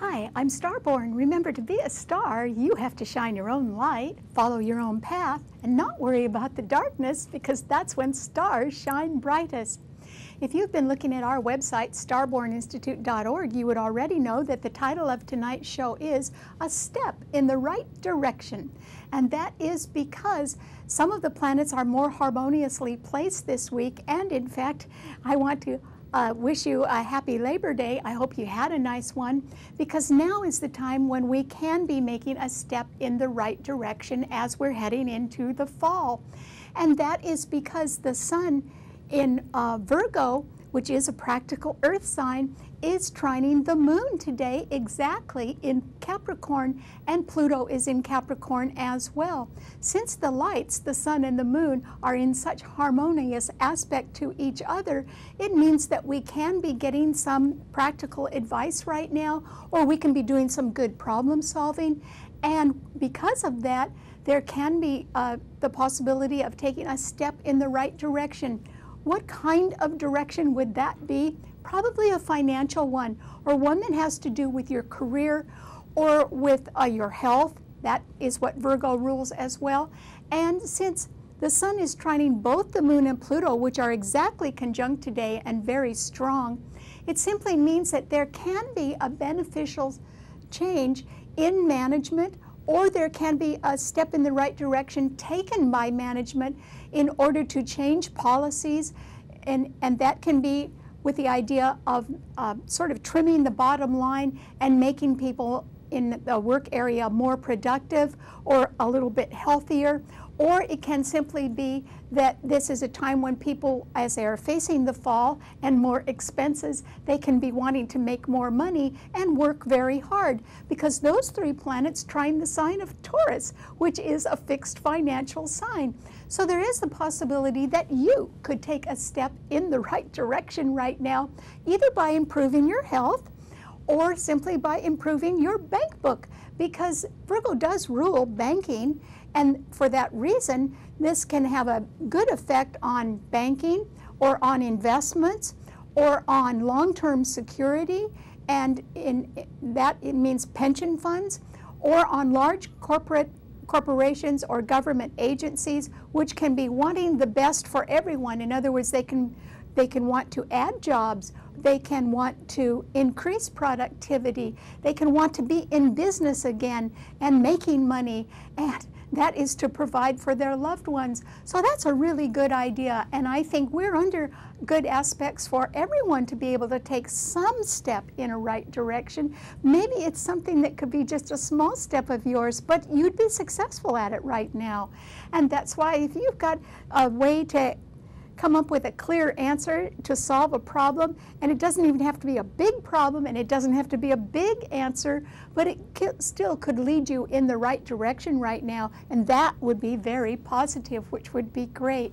Hi, I'm Starborn. Remember, to be a star, you have to shine your own light, follow your own path, and not worry about the darkness, because that's when stars shine brightest. If you've been looking at our website, starborninstitute.org, you would already know that the title of tonight's show is A Step in the Right Direction. And that is because some of the planets are more harmoniously placed this week, and in fact, I want to wish you a happy Labor Day. I hope you had a nice one, because now is the time when we can be making a step in the right direction as we're heading into the fall. And that is because the sun in Virgo, which is a practical earth sign, is trining the moon today exactly in Capricorn, and Pluto is in Capricorn as well. Since the lights, the sun and the moon, are in such harmonious aspect to each other, it means that we can be getting some practical advice right now, or we can be doing some good problem solving. And because of that, there can be the possibility of taking a step in the right direction. What kind of direction would that be? Probably a financial one, or one that has to do with your career or with your health. That is what Virgo rules as well. And since the sun is trining both the moon and Pluto, which are exactly conjunct today and very strong, it simply means that there can be a beneficial change in management, or there can be a step in the right direction taken by management in order to change policies, and that can be with the idea of sort of trimming the bottom line and making people in the work area more productive or a little bit healthier. Or it can simply be that this is a time when people, as they are facing the fall and more expenses, they can be wanting to make more money and work very hard, because those three planets trine the sign of Taurus, which is a fixed financial sign. So there is the possibility that you could take a step in the right direction right now, either by improving your health or simply by improving your bank book, because Virgo does rule banking. And for that reason, this can have a good effect on banking, or on investments, or on long-term security, and in that it means pension funds, or on large corporations or government agencies, which can be wanting the best for everyone. In other words, they can want to add jobs, they can want to increase productivity, they can want to be in business again and making money, and that is to provide for their loved ones. So that's a really good idea, and I think we're under good aspects for everyone to be able to take some step in a right direction. Maybe it's something that could be just a small step of yours, but you'd be successful at it right now. And that's why, if you've got a way to come up with a clear answer to solve a problem, and it doesn't even have to be a big problem, and it doesn't have to be a big answer, but it still could lead you in the right direction right now, and that would be very positive, which would be great.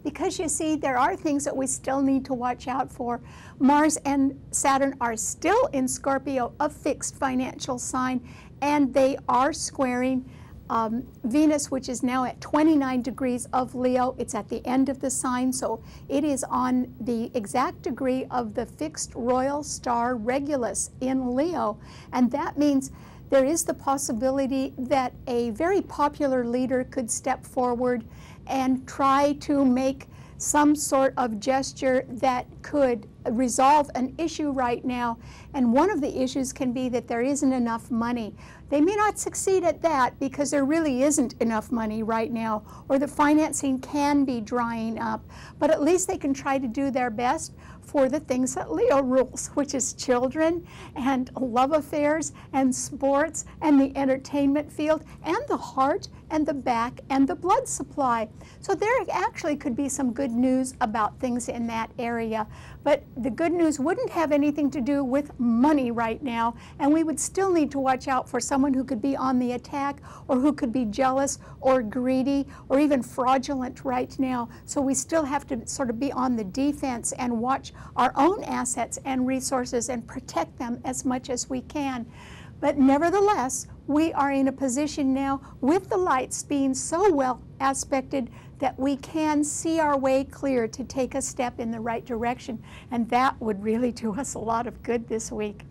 Because you see, there are things that we still need to watch out for. Mars and Saturn are still in Scorpio, a fixed financial sign, and they are squaring Venus, which is now at 29 degrees of Leo. It's at the end of the sign, so it is on the exact degree of the fixed royal star Regulus in Leo. And that means there is the possibility that a very popular leader could step forward and try to make some sort of gesture that could resolve an issue right now. And one of the issues can be that there isn't enough money. They may not succeed at that because there really isn't enough money right now, or the financing can be drying up, but at least they can try to do their best for the things that Leo rules, which is children and love affairs and sports and the entertainment field and the heart and the back and the blood supply. So there actually could be some good news about things in that area. But the good news wouldn't have anything to do with money right now, and we would still need to watch out for someone who could be on the attack, or who could be jealous or greedy or even fraudulent right now. So we still have to sort of be on the defense and watch our own assets and resources and protect them as much as we can. But nevertheless, we are in a position now, with the lights being so well aspected, that we can see our way clear to take a step in the right direction. And that would really do us a lot of good this week.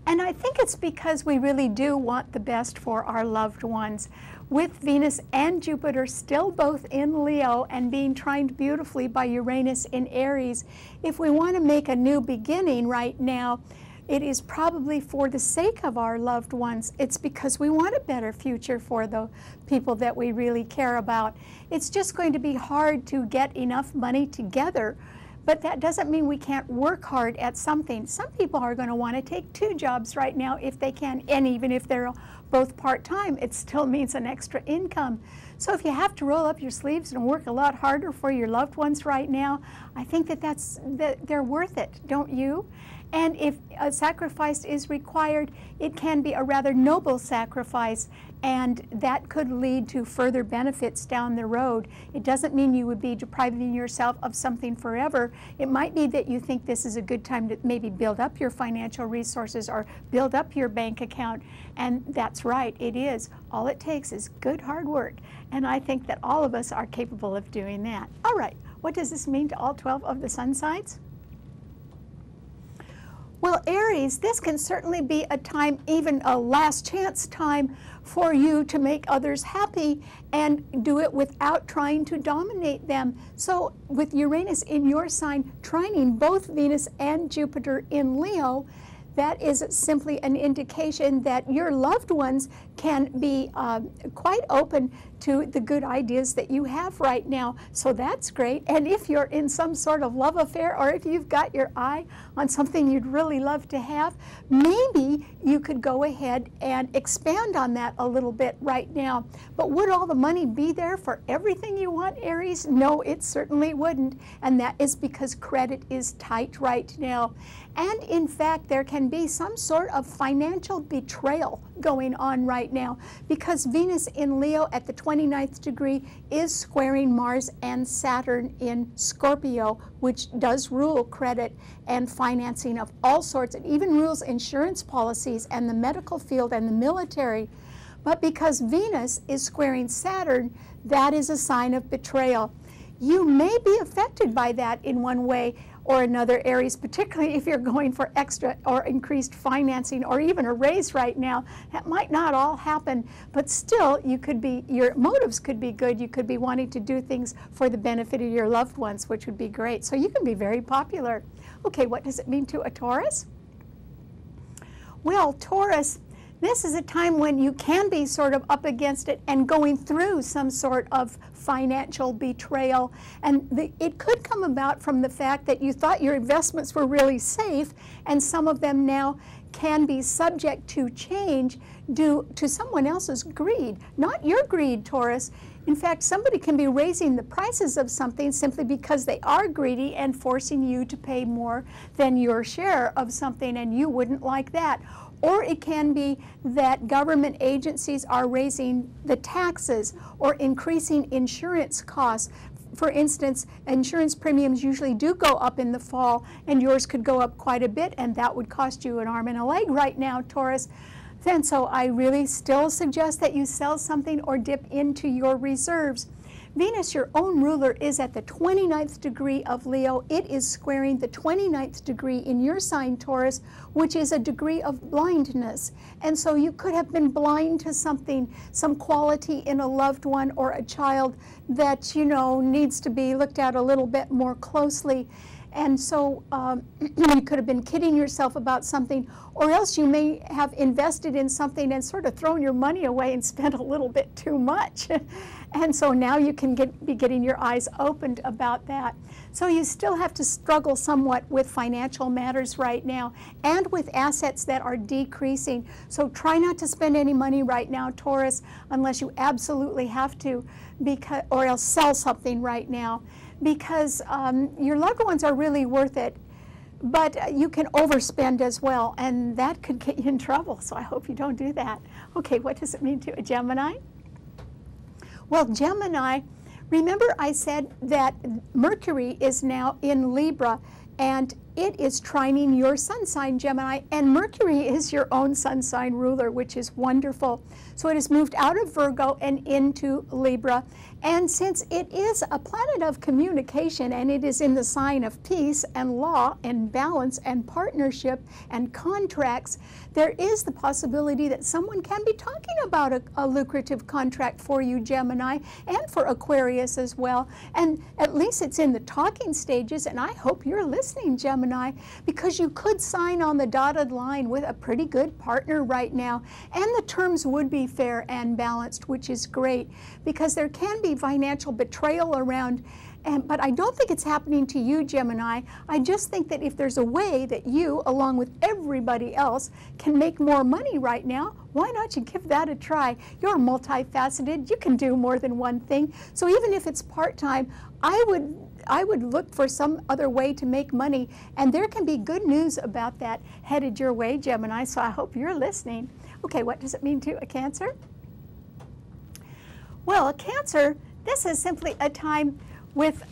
And I think it's because we really do want the best for our loved ones. With Venus and Jupiter still both in Leo and being trimed beautifully by Uranus in Aries, if we want to make a new beginning right now, it is probably for the sake of our loved ones. It's because we want a better future for the people that we really care about. It's just going to be hard to get enough money together, but that doesn't mean we can't work hard at something. Some people are going to want to take 2 jobs right now if they can, and even if they're both part-time, it still means an extra income. So if you have to roll up your sleeves and work a lot harder for your loved ones right now, I think that they're worth it, don't you? And if a sacrifice is required, it can be a rather noble sacrifice, and that could lead to further benefits down the road. It doesn't mean you would be depriving yourself of something forever. It might be that you think this is a good time to maybe build up your financial resources or build up your bank account, and that's right, it is. All it takes is good hard work, and I think that all of us are capable of doing that. All right, what does this mean to all 12 of the sun signs? Well, Aries, this can certainly be a time, even a last chance time, for you to make others happy and do it without trying to dominate them. So with Uranus in your sign trining both Venus and Jupiter in Leo, that is simply an indication that your loved ones can be quite open to the good ideas that you have right now. So that's great. And if you're in some sort of love affair, or if you've got your eye on something you'd really love to have, maybe you could go ahead and expand on that a little bit right now. But would all the money be there for everything you want, Aries? No, it certainly wouldn't. And that is because credit is tight right now. And in fact, there can be some sort of financial betrayal going on right now, because Venus in Leo at the 29th degree is squaring Mars and Saturn in Scorpio, which does rule credit and financing of all sorts. It even rules insurance policies and the medical field and the military. But because Venus is squaring Saturn, that is a sign of betrayal. You may be affected by that in one way or another, Aries, particularly if you're going for extra or increased financing or even a raise right now. That might not all happen, but still you could be, your motives could be good. You could be wanting to do things for the benefit of your loved ones, which would be great. So you can be very popular. Okay, what does it mean to a Taurus? Well, Taurus, this is a time when you can be sort of up against it and going through some sort of financial betrayal. And it could come about from the fact that you thought your investments were really safe, and some of them now can be subject to change due to someone else's greed. Not your greed, Taurus. In fact, somebody can be raising the prices of something simply because they are greedy and forcing you to pay more than your share of something, and you wouldn't like that. Or it can be that government agencies are raising the taxes or increasing insurance costs. For instance, insurance premiums usually do go up in the fall, and yours could go up quite a bit, and that would cost you an arm and a leg right now, Taurus. Then so I really still suggest that you sell something or dip into your reserves. Venus, your own ruler, is at the 29th degree of Leo. It is squaring the 29th degree in your sign, Taurus, which is a degree of blindness. And so you could have been blind to something, some quality in a loved one or a child that, you know, needs to be looked at a little bit more closely. And so you could have been kidding yourself about something, or else you may have invested in something and sort of thrown your money away and spent a little bit too much. And so now you can be getting your eyes opened about that. So you still have to struggle somewhat with financial matters right now and with assets that are decreasing. So try not to spend any money right now, Taurus, unless you absolutely have to, or else sell something right now, because your loved ones are really worth it. But you can overspend as well, and that could get you in trouble. So I hope you don't do that. Okay, what does it mean to a Gemini? Well, Gemini, remember I said that Mercury is now in Libra, and it is trining your sun sign, Gemini, and Mercury is your own sun sign ruler, which is wonderful. So it has moved out of Virgo and into Libra. And since it is a planet of communication and it is in the sign of peace and law and balance and partnership and contracts, there is the possibility that someone can be talking about a lucrative contract for you, Gemini, and for Aquarius as well. And at least it's in the talking stages, and I hope you're listening, Gemini, because you could sign on the dotted line with a pretty good partner right now, and the terms would be fair and balanced, which is great, because there can be financial betrayal around. But I don't think it's happening to you, Gemini. I just think that if there's a way that you, along with everybody else, can make more money right now, why not you give that a try? You're multifaceted. You can do more than one thing. So even if it's part-time, I would look for some other way to make money. And there can be good news about that headed your way, Gemini, so I hope you're listening. Okay, what does it mean to a Cancer? Well, a Cancer, this is simply a time with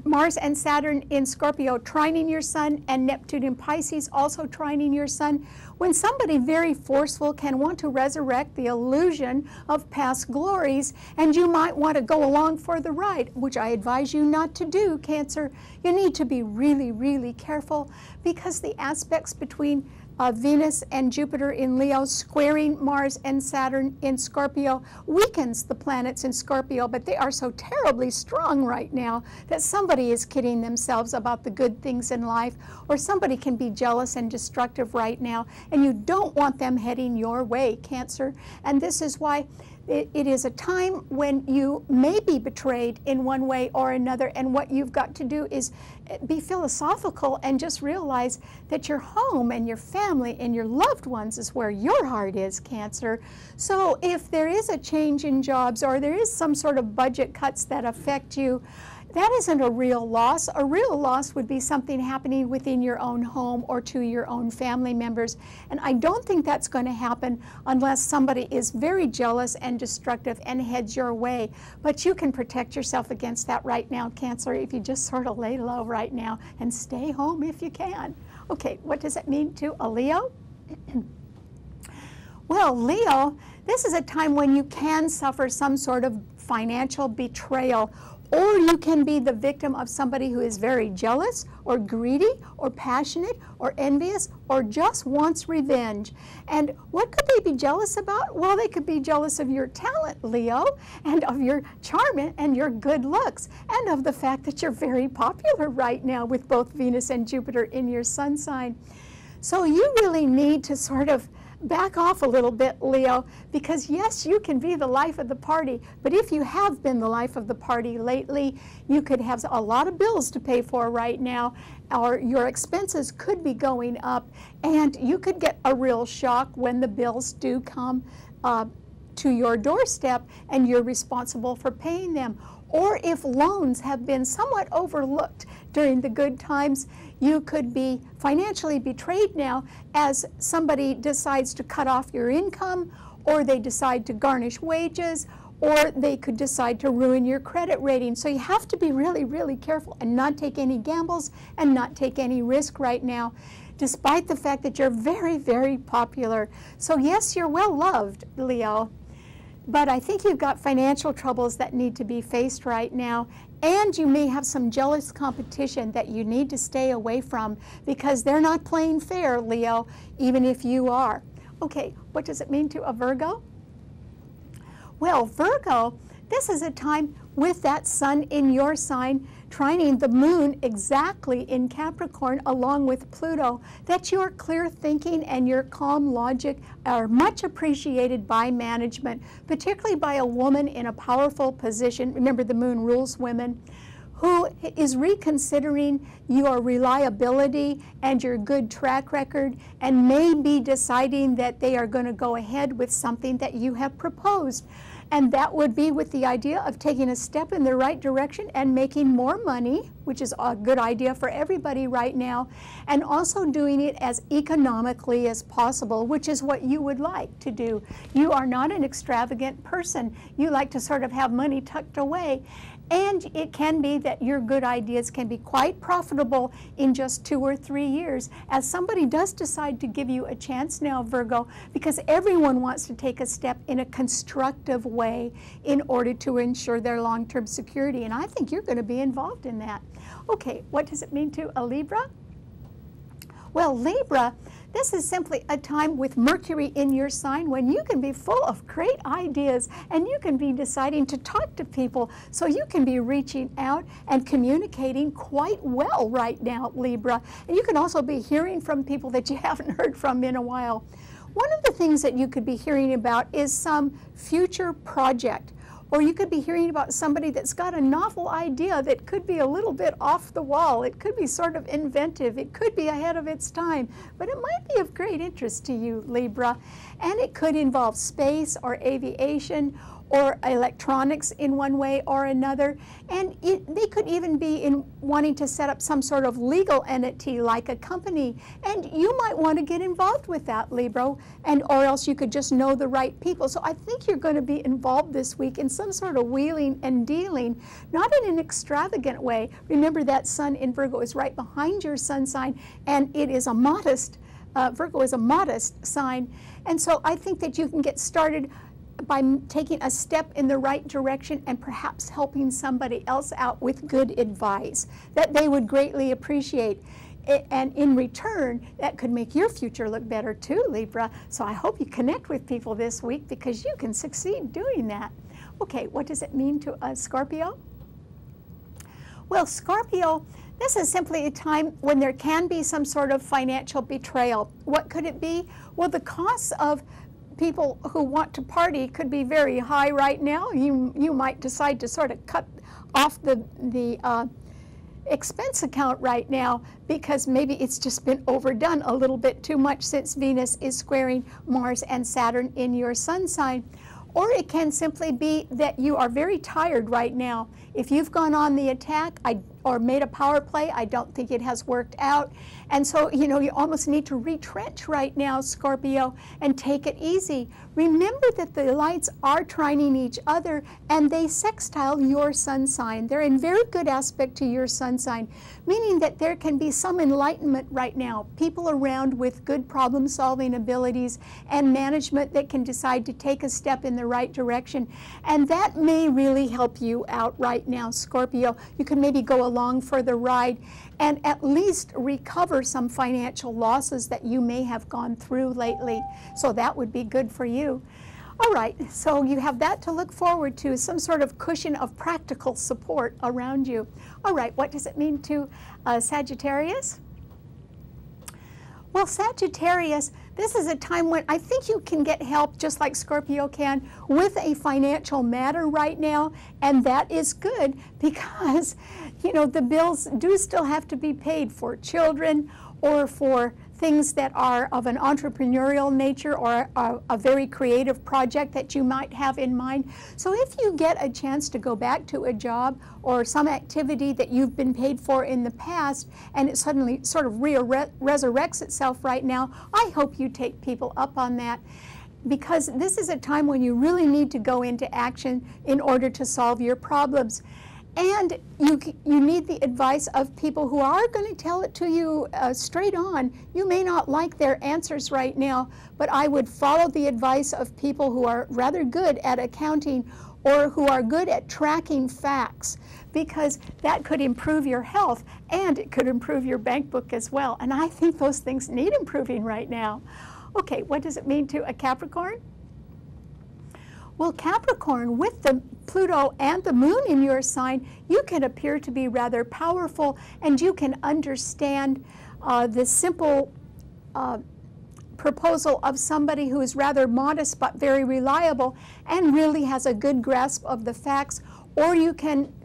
Mars and Saturn in Scorpio trining your sun, and Neptune in Pisces also trining your sun, when somebody very forceful can want to resurrect the illusion of past glories, and you might want to go along for the ride, which I advise you not to do, Cancer. You need to be really, really careful, because the aspects between Venus and Jupiter in Leo squaring Mars and Saturn in Scorpio weakens the planets in Scorpio, but they are so terribly strong right now that somebody is kidding themselves about the good things in life, or somebody can be jealous and destructive right now, and you don't want them heading your way, Cancer. And this is why it is a time when you may be betrayed in one way or another, and what you've got to do is be philosophical and just realize that your home and your family and your loved ones is where your heart is, Cancer. So if there is a change in jobs, or there is some sort of budget cuts that affect you, that isn't a real loss. A real loss would be something happening within your own home or to your own family members. And I don't think that's going to happen unless somebody is very jealous and destructive and heads your way. But you can protect yourself against that right now, Cancer, if you just sort of lay low right now and stay home if you can. Okay, what does it mean to a Leo? Well, Leo, this is a time when you can suffer some sort of financial betrayal, or you can be the victim of somebody who is very jealous or greedy or passionate or envious or just wants revenge. And what could they be jealous about? Well, they could be jealous of your talent, Leo, and of your charm and your good looks, and of the fact that you're very popular right now with both Venus and Jupiter in your sun sign. So you really need to sort of back off a little bit, Leo, because yes, you can be the life of the party, but if you have been the life of the party lately, you could have a lot of bills to pay for right now, or your expenses could be going up, and you could get a real shock when the bills do come to your doorstep and you're responsible for paying them. Or if loans have been somewhat overlooked during the good times, you could be financially betrayed now as somebody decides to cut off your income, or they decide to garnish wages, or they could decide to ruin your credit rating. So you have to be really, really careful and not take any gambles and not take any risk right now, despite the fact that you're very, very popular. So yes, you're well loved, Leo, but I think you've got financial troubles that need to be faced right now, and you may have some jealous competition that you need to stay away from, because they're not playing fair, Leo, even if you are. Okay, what does it mean to a Virgo? Well, Virgo, this is a time with that sun in your sign trining the moon exactly in Capricorn along with Pluto, that your clear thinking and your calm logic are much appreciated by management, particularly by a woman in a powerful position. Remember, the moon rules women, who is reconsidering your reliability and your good track record, and may be deciding that they are going to go ahead with something that you have proposed. And that would be with the idea of taking a step in the right direction and making more money, which is a good idea for everybody right now, and also doing it as economically as possible, which is what you would like to do. You are not an extravagant person. You like to sort of have money tucked away. And it can be that your good ideas can be quite profitable in just 2 or 3 years, as somebody does decide to give you a chance now, Virgo, because everyone wants to take a step in a constructive way in order to ensure their long-term security. And I think you're going to be involved in that. Okay, what does it mean to a Libra? Well, Libra, this is simply a time with Mercury in your sign when you can be full of great ideas and you can be deciding to talk to people. So you can be reaching out and communicating quite well right now, Libra. And you can also be hearing from people that you haven't heard from in a while. One of the things that you could be hearing about is some future project. Or you could be hearing about somebody that's got a novel idea that could be a little bit off the wall. It could be sort of inventive. It could be ahead of its time. But it might be of great interest to you, Libra. And it could involve space or aviation or electronics in one way or another. And they could even be in wanting to set up some sort of legal entity like a company. And you might want to get involved with that, Libra, or else you could just know the right people. So I think you're going to be involved this week in some sort of wheeling and dealing, not in an extravagant way. Remember that Sun in Virgo is right behind your Sun sign, and it is a modest, Virgo is a modest sign. And so I think that you can get started by taking a step in the right direction and perhaps helping somebody else out with good advice that they would greatly appreciate. And in return, that could make your future look better too, Libra. So I hope you connect with people this week because you can succeed doing that. Okay, what does it mean to a Scorpio? Well, Scorpio, this is simply a time when there can be some sort of financial betrayal. What could it be? Well, the costs of people who want to party could be very high right now. You might decide to sort of cut off the expense account right now because maybe it's just been overdone a little bit too much since Venus is squaring Mars and Saturn in your Sun sign. Or it can simply be that you are very tired right now. If you've gone on the attack or made a power play, I don't think it has worked out. And so, you almost need to retrench right now, Scorpio, and take it easy. Remember that the lights are trining each other and they sextile your Sun sign. They're in very good aspect to your Sun sign, meaning that there can be some enlightenment right now. People around with good problem-solving abilities and management that can decide to take a step in the right direction. And that may really help you out right now, Scorpio. You can maybe go along for the ride and at least recover some financial losses that you may have gone through lately. So that would be good for you. All right, so you have that to look forward to, some sort of cushion of practical support around you. All right, what does it mean to Sagittarius? Well, Sagittarius, this is a time when I think you can get help, just like Scorpio can, with a financial matter right now, and that is good because, the bills do still have to be paid for children or for things that are of an entrepreneurial nature or a very creative project that you might have in mind. So if you get a chance to go back to a job or some activity that you've been paid for in the past and it suddenly sort of resurrects itself right now, I hope you take people up on that, because this is a time when you really need to go into action in order to solve your problems. And you need the advice of people who are going to tell it to you straight on. You may not like their answers right now, but I would follow the advice of people who are rather good at accounting or who are good at tracking facts, because that could improve your health and it could improve your bank book as well. And I think those things need improving right now. Okay, what does it mean to a Capricorn? Well, Capricorn, with the Pluto and the Moon in your sign, you can appear to be rather powerful and you can understand the simple proposal of somebody who is rather modest but very reliable and really has a good grasp of the facts. Or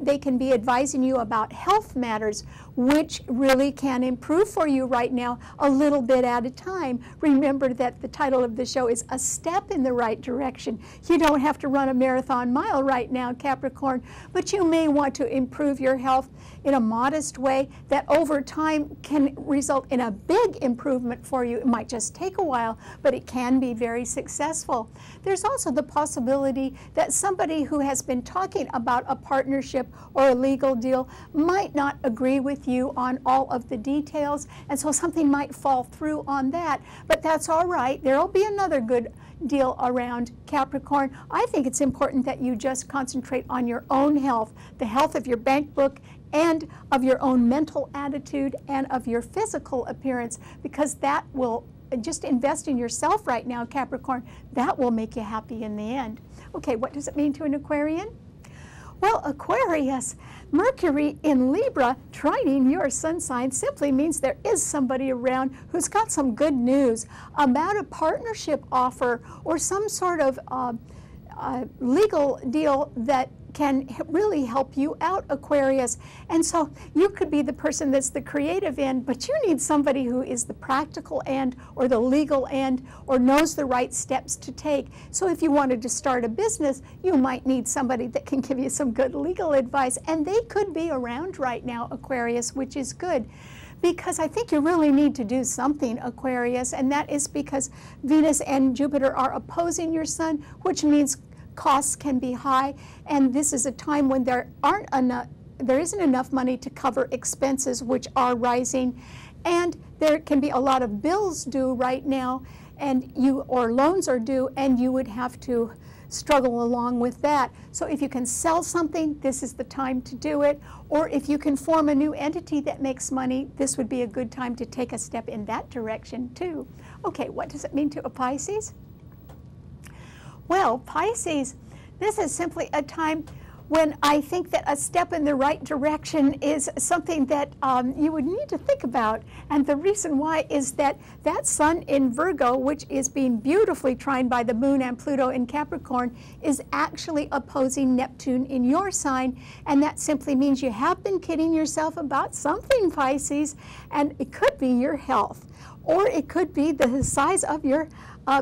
they can be advising you about health matters which really can improve for you right now a little bit at a time. Remember that the title of the show is A Step in the Right Direction. You don't have to run a marathon mile right now, Capricorn, but you may want to improve your health in a modest way that over time can result in a big improvement for you. It might just take a while, but it can be very successful. There's also the possibility that somebody who has been talking about a partnership or a legal deal might not agree with you on all of the details, and so something might fall through on that, but that's all right. There'll be another good deal around, Capricorn. I think it's important that you just concentrate on your own health, the health of your bank book and of your own mental attitude and of your physical appearance, because that will just invest in yourself right now, Capricorn. That will make you happy in the end. Okay, what does it mean to an Aquarian? Well, Aquarius, Mercury in Libra trining your sun sign simply means there is somebody around who's got some good news about a partnership offer or some sort of legal deal that can really help you out, Aquarius. And so you could be the person that's the creative end, but you need somebody who is the practical end or the legal end or knows the right steps to take. So if you wanted to start a business, you might need somebody that can give you some good legal advice, and they could be around right now, Aquarius, which is good. Because I think you really need to do something, Aquarius, and that is because Venus and Jupiter are opposing your sun, which means costs can be high, and this is a time when there isn't enough money to cover expenses which are rising, and there can be a lot of bills due right now, and loans are due, and you would have to struggle along with that. So if you can sell something, this is the time to do it, or if you can form a new entity that makes money, this would be a good time to take a step in that direction too. Okay, what does it mean to a Pisces? Well, Pisces, this is simply a time when I think that a step in the right direction is something that you would need to think about. And the reason why is that that sun in Virgo, which is being beautifully trined by the moon and Pluto in Capricorn, is actually opposing Neptune in your sign. And that simply means you have been kidding yourself about something, Pisces. And it could be your health, or it could be the size of your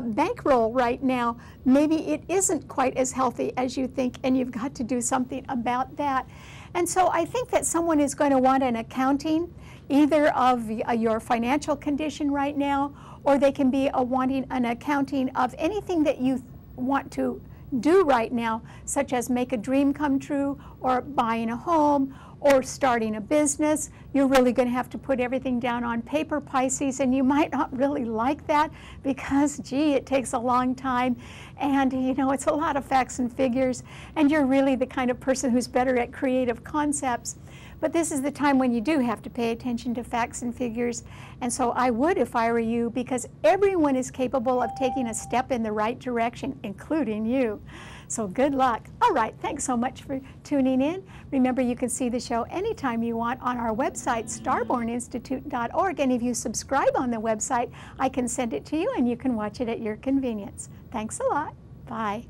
bankroll right now. Maybe it isn't quite as healthy as you think, and you've got to do something about that. And so I think that someone is going to want an accounting either of your financial condition right now, or they can be wanting an accounting of anything that you want to do right now, such as make a dream come true, or buying a home, or starting a business. You're really going to have to put everything down on paper, Pisces, and you might not really like that because, gee, it takes a long time, and you know, it's a lot of facts and figures, and you're really the kind of person who's better at creative concepts. But this is the time when you do have to pay attention to facts and figures, and so I would if I were you, because everyone is capable of taking a step in the right direction, including you. So good luck. All right, thanks so much for tuning in. Remember, you can see the show anytime you want on our website, starborninstitute.org, and if you subscribe on the website, I can send it to you and you can watch it at your convenience. Thanks a lot. Bye.